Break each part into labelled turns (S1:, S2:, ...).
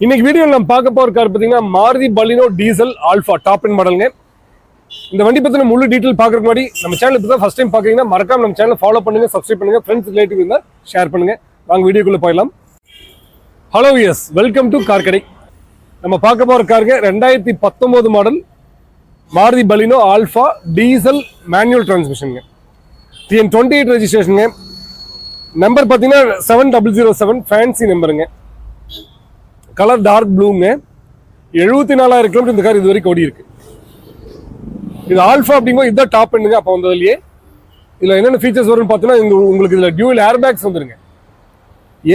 S1: இன்னைக்கு வீடியோ நம்ம பார்க்க போற கார் பாத்தீங்கன்னா Maruti Baleno diesel alpha top end மாடலுங்க. இந்த வண்டி பத்தின முழு டீடைல் பார்க்கறதுக்கு முன்னாடி நம்ம சேனல் இப்போ தான் ஃபர்ஸ்ட் டைம் பார்க்கறீங்கன்னா மறக்காம நம்ம சேனலை ஃபாலோ பண்ணுங்க, சப்ஸ்கிரைப் பண்ணுங்க, ஃப்ரெண்ட்ஸ் ரிலேட்டிவ் இருந்தா ஷேர் பண்ணுங்க. வாங்க வீடியோக்குள்ள போயிடலாம். Hello viewers, welcome to car கடை. நம்ம பார்க்க போற காருங்க 2019 model Maruti Baleno alpha diesel manual டிரான்ஸ்மிஷனுங்க. TN28 ரெஜிஸ்ட்ரேஷனுங்க. நம்பர் பார்த்தீங்கன்னா 7007 ஃபேன்சி நம்பருங்க. கலர் டார்க் ப்ளூங்க. 74,000 கிலோமீட்டர் இந்த கார் இது வரைக்கும் ஓடி இருக்கு. இது ஆல்ஃபா அப்படிங்கும்போது இதுதான் டாப் எண்டுங்க. அப்போ வந்ததுலயே இதில் என்னென்ன ஃபீச்சர்ஸ் வரும்னு பார்த்தீங்கன்னா உங்களுக்கு இதில் டியூவல் ஏர் பேக்ஸ் வந்துருங்க.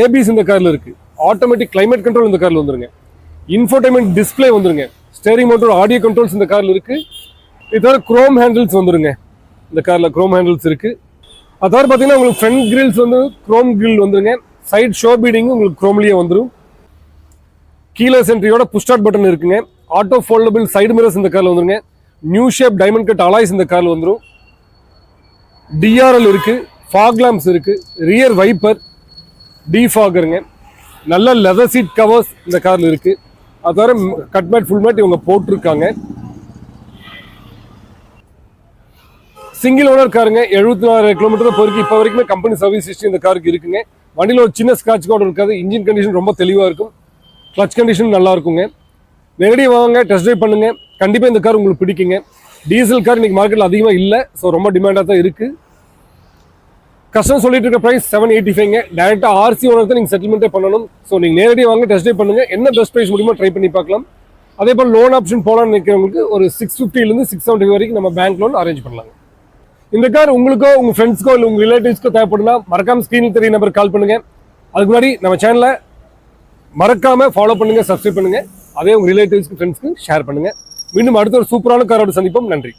S1: ஏபிஎஸ் இந்த காரில் இருக்கு. ஆட்டோமேட்டிக் கிளைமேட் கண்ட்ரோல் இந்த காரில் வந்துருங்க. இன்ஃபோடைன்மெண்ட் டிஸ்பிளே வந்துருங்க. ஸ்டேரிங் மோட்டர் ஆடியோ கண்ட்ரோல்ஸ் இந்த காரில் இருக்கு. இது தவிர குரோம் ஹேண்டில்ஸ் வந்துருங்க. இந்த காரில் குரோம் ஹேண்டில்ஸ் இருக்கு. அது தவிர பார்த்தீங்கன்னா உங்களுக்கு ஃப்ரண்ட் கிரில்ஸ் வந்து குரோம் கிரில் வந்துருங்க. சைட் ஷோ பீடிங் உங்களுக்கு குரோம்லேயே வந்துடும். கீழே சென்ட்ரியோட புஷ் ஸ்டார்ட் பட்டன் இருக்குங்க. ஆட்டோ ஃபோல்டபிள் சைடு மிரர்ஸ் இந்த காரில் வந்துருங்க. New shape diamond cut alloys இந்த காரில் வந்துடும். டிஆர்எல் இருக்கு, ஃபாக் லாம்ப்ஸ் இருக்கு, ரியர் வைப்பர், டிஃபாகருங்க. நல்ல லெதர் சீட் கவர்ஸ் இந்த காரில் இருக்கு. அது தவிர கட் மேட் ஃபுல் மேட் இவங்க போட்டிருக்காங்க. Single owner காருங்க. 74,000 கிலோமீட்டர் பொறுக்கி இப்போ வரைக்குமே கம்பெனி சர்வீஸ் ஹிஸ்டரி இந்த காருக்கு இருக்குங்க. வண்டியில் ஒரு சின்ன ஸ்கிராட்ச் கூட இருக்காது. இன்ஜின் கண்டிஷன் ரொம்ப தெளிவாக இருக்கும். கிளச் கண்டிஷன் நல்லா இருக்குங்க. நேரடியாக வாங்க, டெஸ்ட் ட்ரைவ் பண்ணுங்க. கண்டிப்பாக இந்த கார் உங்களுக்கு பிடிக்குங்க. டீசல் கார் இன்னைக்கு மார்க்கெட்டில் அதிகமாக இல்லை, ஸோ ரொம்ப டிமாண்டாக தான் இருக்கு. கஸ்டமர் சொல்லிட்டு இருக்க ப்ரைஸ் 785ங்க. டேரெக்டாக ஆர்சி ஓனர் தான் நீங்கள் செட்டில்மெண்ட்டே பண்ணணும். ஸோ நீங்கள் நேரடியாக வாங்க, டெஸ்ட் ட்ரைவ் பண்ணுங்க. என்ன பெஸ்ட் ப்ரைஸ் முடியுமோ ட்ரை பண்ணி பார்க்கலாம். அதே போல் லோன் ஆப்ஷன் போகலான்னு நினைக்கிறவங்களுக்கு ஒரு 650 670 வரைக்கும் நம்ம பேங்க் லோன் அரேஞ்ச் பண்ணலாங்க. இந்த கார் உங்களுக்கோ உங்கள் ஃப்ரெண்ட்ஸ்க்கோ இல்லை உங்கள் ரிலேட்டிவ்ஸ்க்கோ தேவைப்படுனா மறக்காம ஸ்க்ரீனில் தெரிய நம்பர் கால் பண்ணுங்க. அதுக்கு முன்னாடி நம்ம சேனலை மறக்காம ஃபாலோ பண்ணுங்க, சப்ஸ்கிரைப் பண்ணுங்க. அதே உங்க ரிலேட்டிவ்ஸ்க்கு ஃப்ரெண்ட்ஸ்க்கு ஷேர் பண்ணுங்க. மீண்டும் அடுத்த ஒரு சூப்பரான காரோட சந்திப்போம். நன்றி.